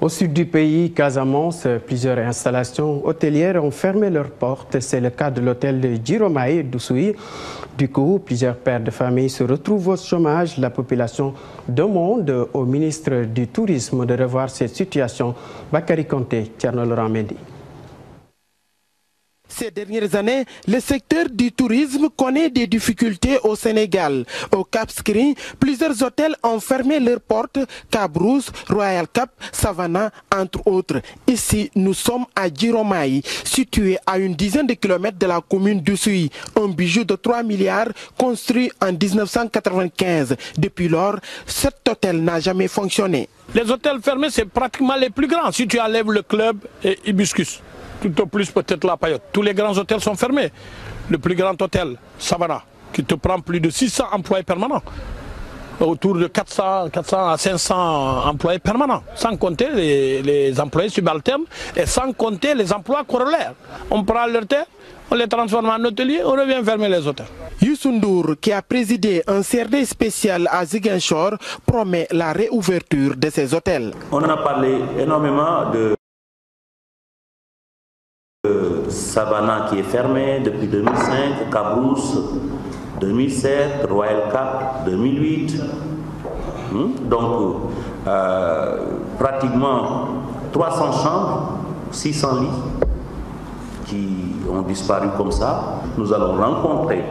Au sud du pays, Casamance, plusieurs installations hôtelières ont fermé leurs portes. C'est le cas de l'hôtel de Djiromaye d'Oussouye. Du coup, plusieurs pères de famille se retrouvent au chômage. La population demande au ministre du Tourisme de revoir cette situation. Bakary Konté, Thierno Laurent Mendy. Ces dernières années, le secteur du tourisme connaît des difficultés au Sénégal. Au Cap Skirring, plusieurs hôtels ont fermé leurs portes, Cabrousse, Royal Cap, Savannah, entre autres. Ici, nous sommes à Djiromaye, situé à une dizaine de kilomètres de la commune d'Oussouye. Un bijou de 3 milliards construit en 1995. Depuis lors, cet hôtel n'a jamais fonctionné. Les hôtels fermés, c'est pratiquement les plus grands. Si tu enlèves le club et Hibiscus. Tout au plus peut-être la Payotte. Tous les grands hôtels sont fermés. Le plus grand hôtel, Savannah, qui te prend plus de 600 employés permanents. Autour de 400 à 500 employés permanents. Sans compter les employés subalternes et sans compter les emplois corollaires. On prend leur terre, on les transforme en hôteliers, on revient fermer les hôtels. Youssou Ndour, qui a présidé un CRD spécial à Ziguinchor, promet la réouverture de ces hôtels. On en a parlé énormément de Savannah qui est fermé depuis 2005, Cabrousse 2007, Royal Cap 2008. Donc pratiquement 300 chambres, 600 lits qui ont disparu comme ça. Nous allons rencontrer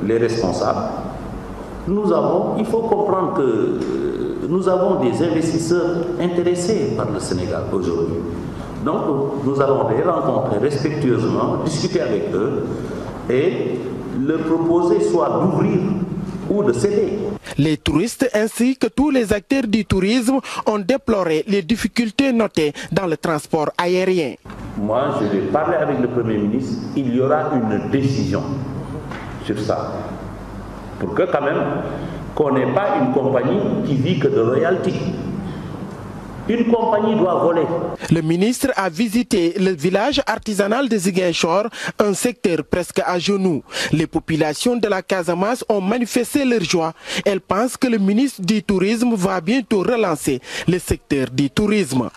les responsables. Il faut comprendre que nous avons des investisseurs intéressés par le Sénégal aujourd'hui. Donc nous allons les rencontrer respectueusement, discuter avec eux et leur proposer soit d'ouvrir ou de céder. Les touristes ainsi que tous les acteurs du tourisme ont déploré les difficultés notées dans le transport aérien. Moi, je vais parler avec le Premier ministre, il y aura une décision sur ça. Pour que quand même, qu'on n'ait pas une compagnie qui vit que de royalties. Une compagnie doit voler. Le ministre a visité le village artisanal de Ziguinchor, un secteur presque à genoux. Les populations de la Casamance ont manifesté leur joie. Elles pensent que le ministre du Tourisme va bientôt relancer le secteur du tourisme.